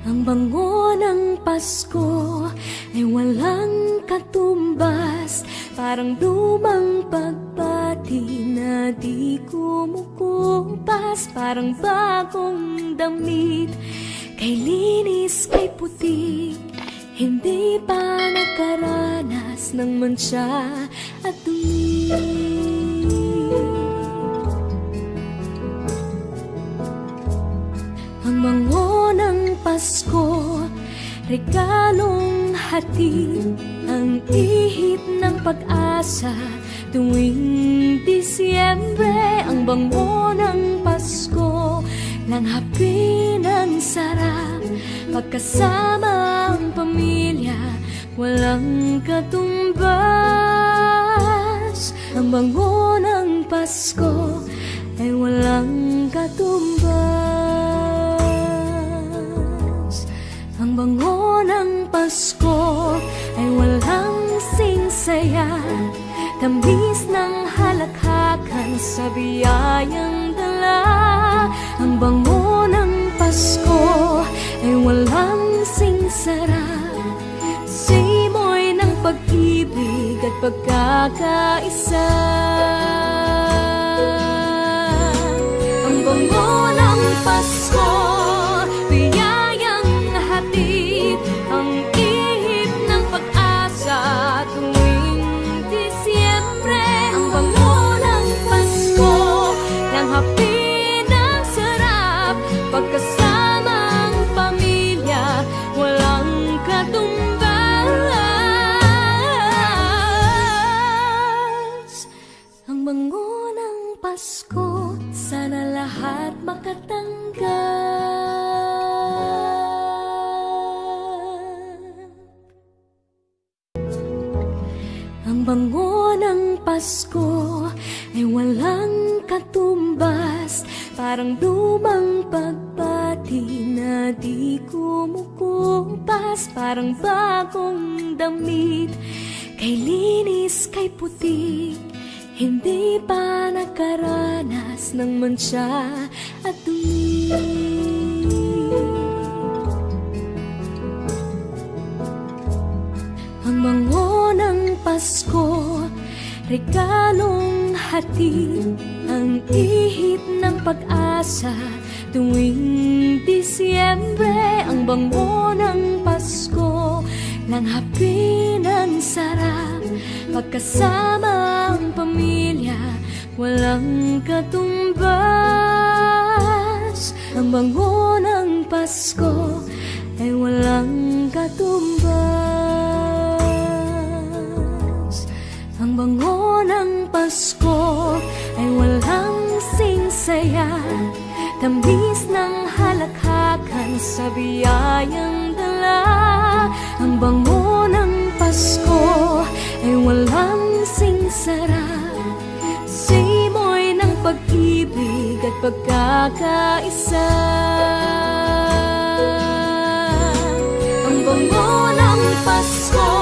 Ang bango ng Pasko ay walang katumbas, parang lumang pagbati na di kumukupas, parang bagong damit, kay linis, kay putik, hindi pa nakaranas ng mantsa at dumi. Ang bango ng Pasko, regalong hatid, ang ihip ng pag-asa tuwing Disyembre. Ang bango ng Pasko, langhapi ng sarap, pagkasama ang pamilya, walang katumbas. Ang bango ng Pasko ay walang katumbas. Ang bango ng Pasko ay walang singsaya, tamis ng halakhakan sa biyayang dala. Ang bango ng Pasko ay walang singsara, simoy ng pag-ibig at pagkakaisa. Ang bango ng Pasko, ang ihip ng pag-asa tuwing Disyembre. Ang bango ng Pasko, langhapi ng sarap, pagkasama ang pamilya, walang katumbas. Ang bango ng Pasko, sana lahat makatanggap. Ang bango ng Pasko ay walang katumbas, parang lumang pagbati na di kumukupas, parang bagong damit, kay linis, kay putik, hindi pa nakaranas ng mantsa at dumi. Ang bango ng Pasko, regalong hatid, ang ihip ng pag-asa tuwing Disyembre. Ang bango ng Pasko, langhapi ng sarap, pagkasama ang pamilya, walang katumbas. Ang bango ng Pasko ay walang katumbas. Ang bango ng Pasko ay walang singsaya, tamis ng halakhakan sa biyayang dala. Ang bango ng Pasko ay walang singsara, simoy ng pag-ibig at pagkakaisa. Ang bango ng Pasko,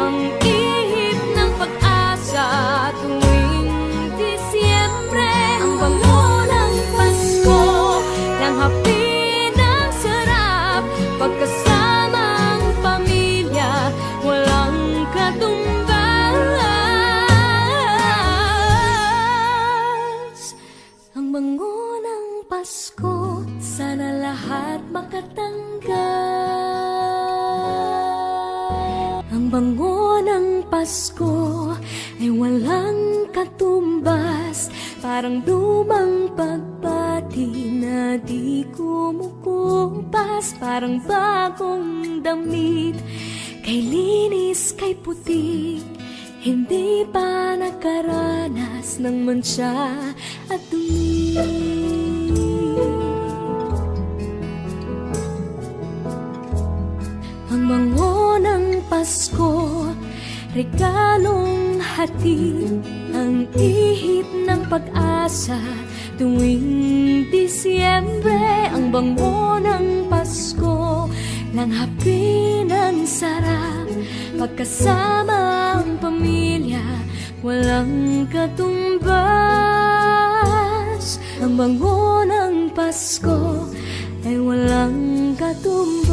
ang ihip ng pag-asa tuwing Disyembre. Ang bango ng Pasko, langhapi ng sarap, pagkasama ang pamilya, walang katumbas. Ang bango ng Pasko, sana lahat makatanggap. Ang bango ng Pasko ay walang katumbas, parang lumang pagbati na di kumukupas, parang bagong damit, kay linis, kay putik, hindi pa nakaranas ng mantsa at dumi. Ang bango ng Pasko, regalong hatid, ang ihip ng pag-asa tuwing Disyembre. Ang bango ng Pasko, langhapi ng sarap, pagkasama ang pamilya, walang katumbas. Ang bango ng Pasko Pasko ay walang katumbas.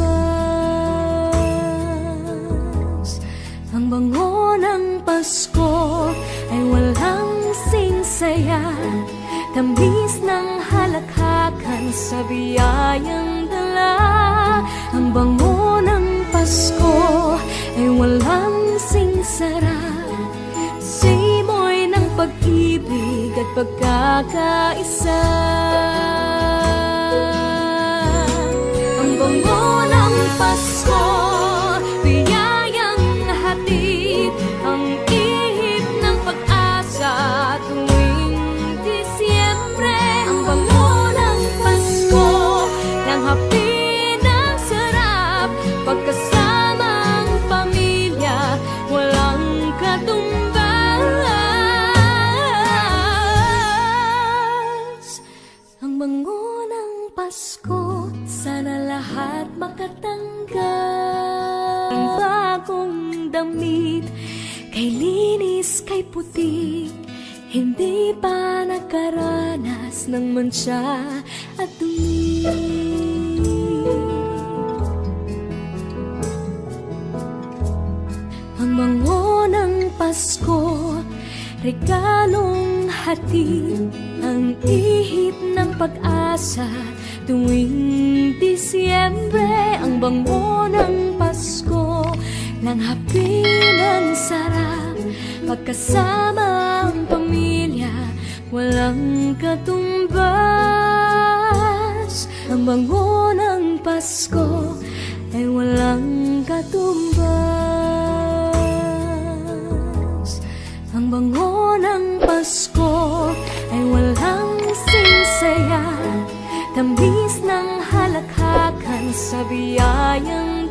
Ang bango ng Pasko ay walang singsaya, tamis ng halakhakan sa biyayang dala. Ang bango ng Pasko ay walang singsara, simoy ng pag-ibig at pagkakaisa. Ang bango ng Pasko, biyayang hatid, ang ihip ng pag-asa tuwing Disyembre. Ang bango ng Pasko, ng hapid ng sarap, pagkasamang pamilya, walang katumbas. Ang bango ng Pasko, sana lahat makatanggap. Ang bagong damit, kay linis, kay putik, hindi pa nakaranas ng mantsa at dumi. Ang bango ng Pasko, regalong hatid, ang ihip ng pag-asa tuwing Disyembre. Ang bango ng Pasko, ng hapin ng sarap, pagkasama ang pamilya, walang katumbas. Ang bango ng Pasko ay walang katumbas. Ang bango ng Pasko ay walang singsaya, tamis ng halakhakan sa biyayang